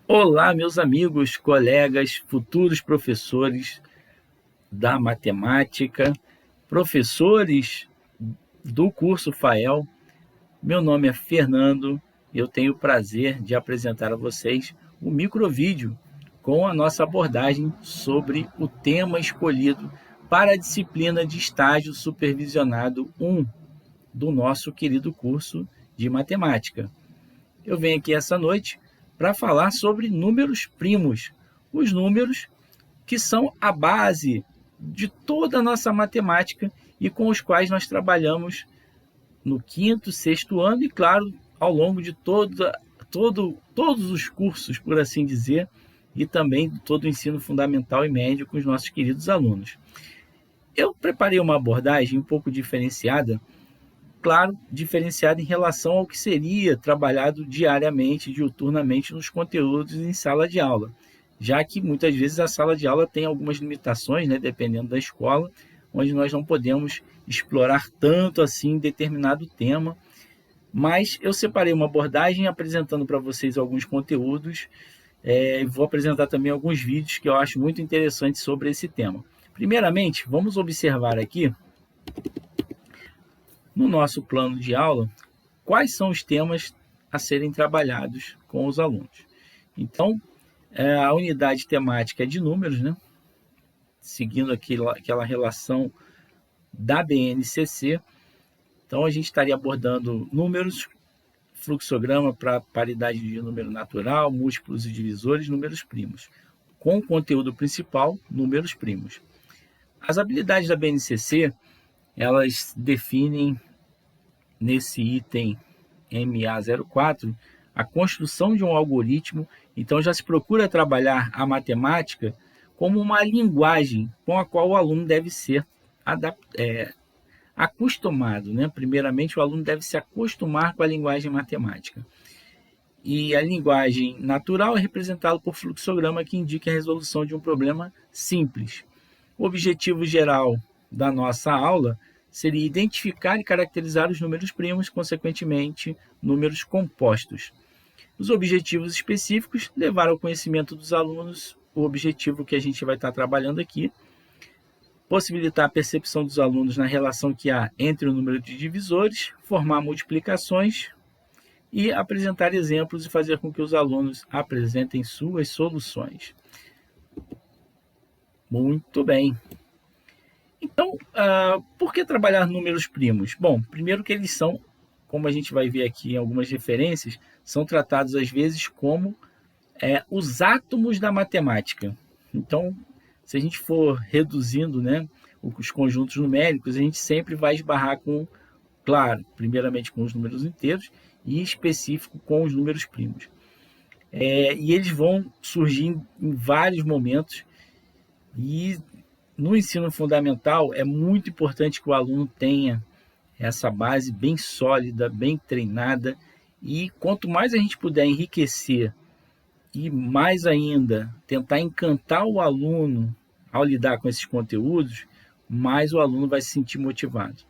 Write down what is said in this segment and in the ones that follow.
Olá, meus amigos, colegas, futuros professores da matemática, professores do curso FAEL. Meu nome é Fernando e eu tenho o prazer de apresentar a vocês um microvídeo com a nossa abordagem sobre o tema escolhido para a disciplina de estágio supervisionado 1 do nosso querido curso de matemática. Eu venho aqui essa noite para falar sobre números primos, os números que são a base de toda a nossa matemática e com os quais nós trabalhamos no quinto, sexto ano e, claro, ao longo de todos os cursos, por assim dizer, e também todo o ensino fundamental e médio com os nossos queridos alunos. Eu preparei uma abordagem um pouco diferenciada, claro, diferenciado em relação ao que seria trabalhado diariamente, diuturnamente nos conteúdos em sala de aula, já que muitas vezes a sala de aula tem algumas limitações, né, dependendo da escola, onde nós não podemos explorar tanto assim determinado tema, mas eu separei uma abordagem apresentando para vocês alguns conteúdos, vou apresentar também alguns vídeos que eu acho muito interessantes sobre esse tema. Primeiramente, vamos observar aqui no nosso plano de aula quais são os temas a serem trabalhados com os alunos. Então, a unidade temática é de números, né? Seguindo aquela relação da BNCC. Então, a gente estaria abordando números, fluxograma para paridade de número natural, múltiplos e divisores, números primos. Com o conteúdo principal, números primos. As habilidades da BNCC, elas definem nesse item MA04 a construção de um algoritmo. Então já se procura trabalhar a matemática como uma linguagem com a qual o aluno deve ser acostumado, né? Primeiramente, o aluno deve se acostumar com a linguagem matemática. E a linguagem natural é representada por fluxograma, que indica a resolução de um problema simples. O objetivo geral da nossa aula seria identificar e caracterizar os números primos, consequentemente, números compostos. Os objetivos específicos, levar ao conhecimento dos alunos o objetivo que a gente vai estar trabalhando aqui, possibilitar a percepção dos alunos na relação que há entre o número de divisores, formar multiplicações e apresentar exemplos e fazer com que os alunos apresentem suas soluções. Muito bem. Então, por que trabalhar números primos? Bom, primeiro que eles são, como a gente vai ver aqui em algumas referências, são tratados às vezes como os átomos da matemática. Então, se a gente for reduzindo, né, os conjuntos numéricos, a gente sempre vai esbarrar com, claro, primeiramente com os números inteiros e específico com os números primos. E eles vão surgir em vários momentos e no ensino fundamental é muito importante que o aluno tenha essa base bem sólida, bem treinada, e quanto mais a gente puder enriquecer e mais ainda tentar encantar o aluno ao lidar com esses conteúdos, mais o aluno vai se sentir motivado.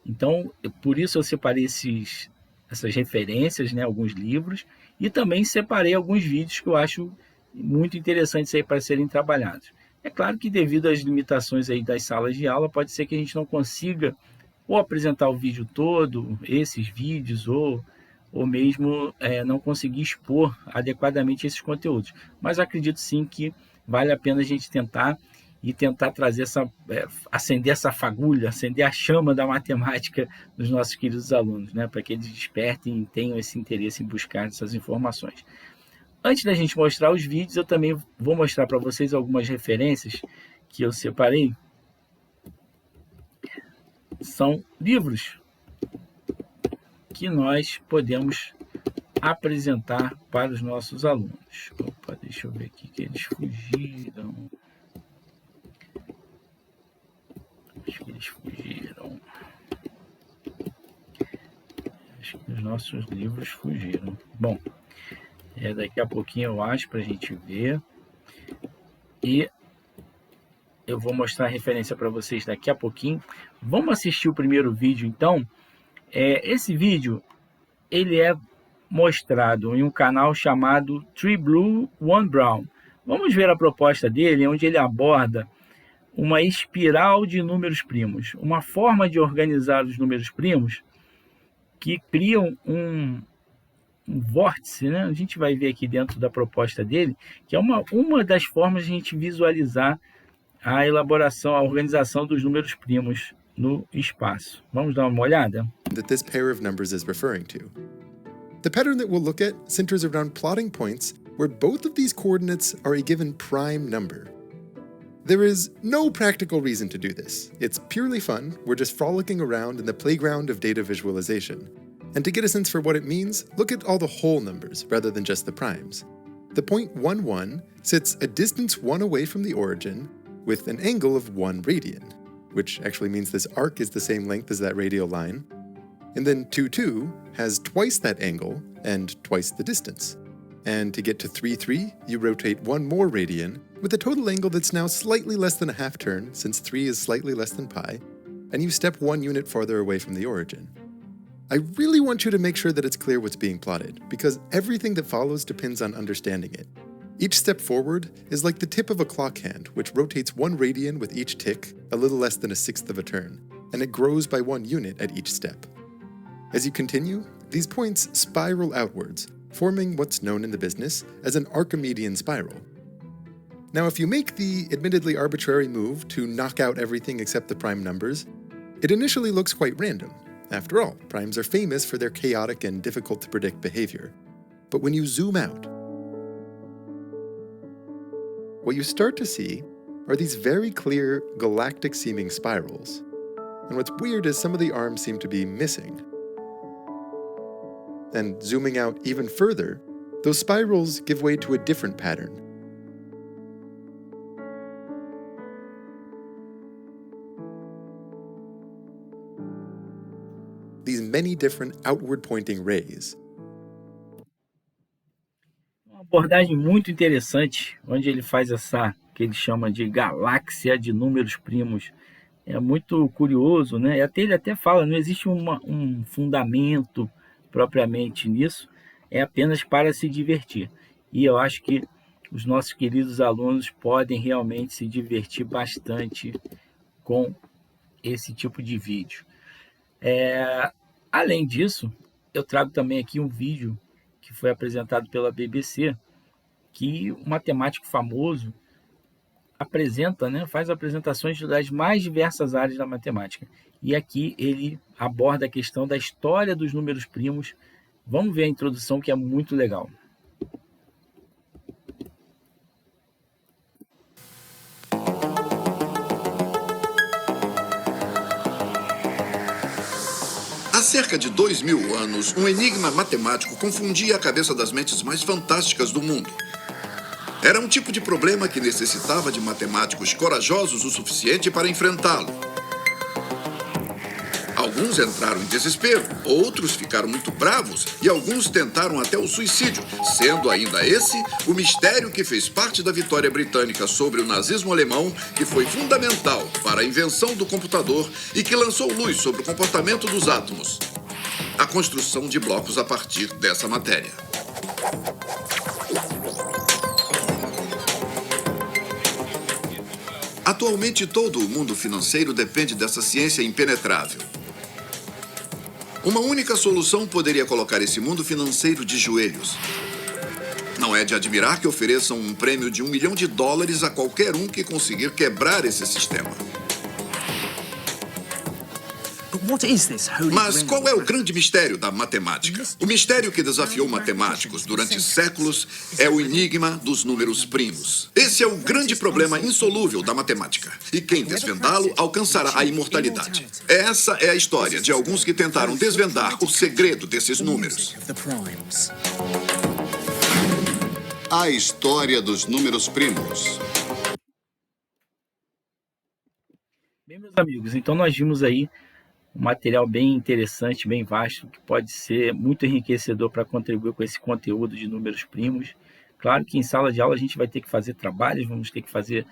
Então, por isso eu separei essas referências, né, alguns livros, e também separei alguns vídeos que eu acho muito interessantes aí para serem trabalhados. É claro que devido às limitações aí das salas de aula, pode ser que a gente não consiga ou apresentar o vídeo todo, esses vídeos, ou mesmo não conseguir expor adequadamente esses conteúdos. Mas acredito sim que vale a pena a gente tentar trazer acender essa fagulha, acender a chama da matemática dos nossos queridos alunos, né, para que eles despertem e tenham esse interesse em buscar essas informações. Antes da gente mostrar os vídeos, eu também vou mostrar para vocês algumas referências que eu separei. São livros que nós podemos apresentar para os nossos alunos. Opa, deixa eu ver aqui que eles fugiram. Acho que eles fugiram. Acho que os nossos livros fugiram. Bom, daqui a pouquinho eu acho para a gente ver. E eu vou mostrar a referência para vocês daqui a pouquinho. Vamos assistir o primeiro vídeo, então. Esse vídeo, ele é mostrado em um canal chamado Three Blue, One Brown. Vamos ver a proposta dele, onde ele aborda uma espiral de números primos, uma forma de organizar os números primos que criam um vórtice, né? A gente vai ver aqui dentro da proposta dele, que é uma das formas de a gente visualizar a elaboração, a organização dos números primos no espaço. Vamos dar uma olhada? That this pair of numbers is referring to. The pattern that we'll look at centers around plotting points where both of these coordinates are a given prime number. There is no practical reason to do this. It's purely fun. We're just frolicking around in the playground of data visualization. And to get a sense for what it means, look at all the whole numbers rather than just the primes. The point 1, 1 sits a distance 1 away from the origin with an angle of 1 radian, which actually means this arc is the same length as that radial line. And then 2, 2 has twice that angle and twice the distance. And to get to 3, 3, you rotate 1 more radian with a total angle that's now slightly less than a half turn, since 3 is slightly less than pi, and you step 1 unit farther away from the origin. I really want you to make sure that it's clear what's being plotted, because everything that follows depends on understanding it. Each step forward is like the tip of a clock hand, which rotates 1 radian with each tick, a little less than a sixth of a turn, and it grows by 1 unit at each step. As you continue, these points spiral outwards, forming what's known in the business as an Archimedean spiral. Now, if you make the admittedly arbitrary move to knock out everything except the prime numbers, it initially looks quite random. After all, primes are famous for their chaotic and difficult to predict behavior. But when you zoom out, what you start to see are these very clear galactic-seeming spirals. And what's weird is some of the arms seem to be missing. And zooming out even further, those spirals give way to a different pattern. These many different outward-pointing rays. Uma abordagem muito interessante, onde ele faz essa, que ele chama de galáxia de números primos. É muito curioso, né? Ele até fala, não existe um fundamento propriamente nisso, é apenas para se divertir. E eu acho que os nossos queridos alunos podem realmente se divertir bastante com esse tipo de vídeo. Além disso, eu trago também aqui um vídeo que foi apresentado pela BBC, que um matemático famoso apresenta, né, faz apresentações das mais diversas áreas da matemática. E aqui ele aborda a questão da história dos números primos. Vamos ver a introdução, que é muito legal. Há cerca de 2000 anos, um enigma matemático confundia a cabeça das mentes mais fantásticas do mundo. Era um tipo de problema que necessitava de matemáticos corajosos o suficiente para enfrentá-lo. Alguns entraram em desespero, outros ficaram muito bravos e alguns tentaram até o suicídio, sendo ainda esse o mistério que fez parte da vitória britânica sobre o nazismo alemão, que foi fundamental para a invenção do computador e que lançou luz sobre o comportamento dos átomos. A construção de blocos a partir dessa matéria. Atualmente, todo o mundo financeiro depende dessa ciência impenetrável. Uma única solução poderia colocar esse mundo financeiro de joelhos. Não é de admirar que ofereçam um prêmio de $1 milhão a qualquer um que conseguir quebrar esse sistema. Mas qual é o grande mistério da matemática? O mistério que desafiou matemáticos durante séculos é o enigma dos números primos. Esse é o grande problema insolúvel da matemática. E quem desvendá-lo alcançará a imortalidade. Essa é a história de alguns que tentaram desvendar o segredo desses números. A história dos números primos. Bem, meus amigos, então nós vimos aí um material bem interessante, bem vasto, que pode ser muito enriquecedor para contribuir com esse conteúdo de números primos. Claro que em sala de aula a gente vai ter que fazer trabalhos, vamos ter que fazer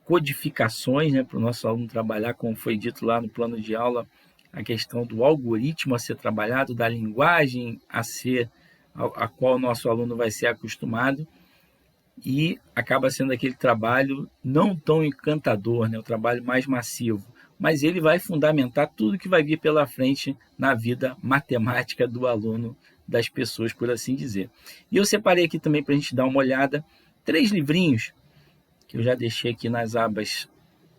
codificações, né, para o nosso aluno trabalhar, como foi dito lá no plano de aula, a questão do algoritmo a ser trabalhado, da linguagem a qual o nosso aluno vai ser acostumado, e acaba sendo aquele trabalho não tão encantador, né? O trabalho mais massivo, mas ele vai fundamentar tudo que vai vir pela frente na vida matemática do aluno, das pessoas, por assim dizer. E eu separei aqui também para a gente dar uma olhada, 3 livrinhos que eu já deixei aqui nas abas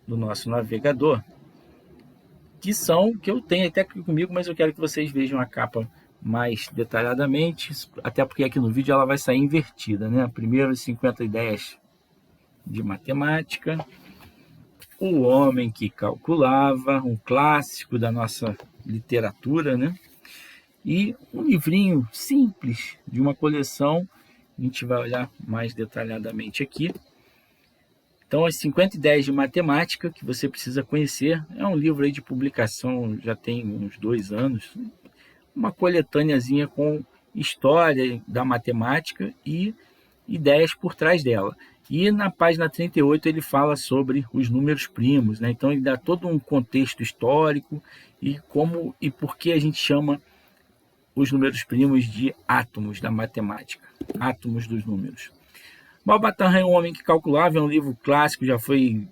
do nosso navegador, que eu tenho até aqui comigo, mas eu quero que vocês vejam a capa mais detalhadamente, até porque aqui no vídeo ela vai sair invertida, né? Primeiro 50 ideias de matemática, O Homem que Calculava, um clássico da nossa literatura, né? E um livrinho simples de uma coleção, a gente vai olhar mais detalhadamente aqui. Então, as 50 ideias de matemática que você precisa conhecer, é um livro aí de publicação, já tem uns 2 anos, uma coletâneazinha com história da matemática e ideias por trás dela. E na página 38 ele fala sobre os números primos, né? Então ele dá todo um contexto histórico e como e por que a gente chama os números primos de átomos da matemática, átomos dos números. Malbataan, O Homem que Calculava, é um livro clássico, já foi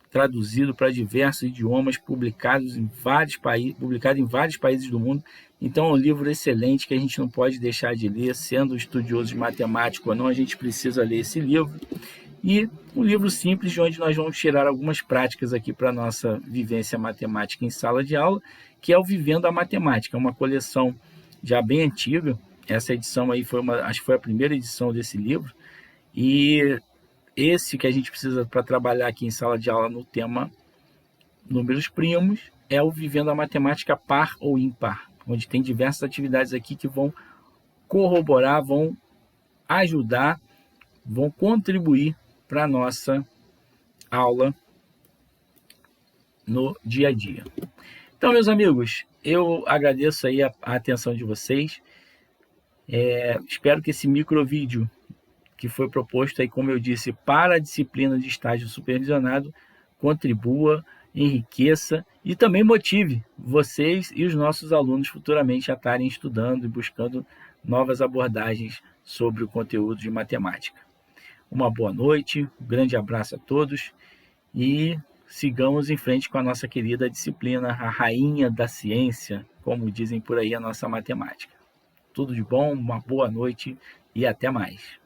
traduzido para diversos idiomas, publicado em vários países do mundo. Então é um livro excelente que a gente não pode deixar de ler, sendo estudioso de matemática ou não, a gente precisa ler esse livro. E um livro simples de onde nós vamos tirar algumas práticas aqui para a nossa vivência matemática em sala de aula, que é o Vivendo a Matemática, uma coleção já bem antiga. Essa edição aí acho que foi a primeira edição desse livro, e esse que a gente precisa para trabalhar aqui em sala de aula no tema números primos é o Vivendo a Matemática Par ou Ímpar, onde tem diversas atividades aqui que vão corroborar, vão ajudar, vão contribuir para a nossa aula no dia a dia. Então, meus amigos, eu agradeço aí a atenção de vocês. Espero que esse micro vídeo que foi proposto aí, como eu disse, para a disciplina de estágio supervisionado, contribua, enriqueça e também motive vocês e os nossos alunos futuramente a estarem estudando e buscando novas abordagens sobre o conteúdo de matemática. Uma boa noite, um grande abraço a todos e sigamos em frente com a nossa querida disciplina, a rainha da ciência, como dizem por aí, a nossa matemática. Tudo de bom, uma boa noite e até mais.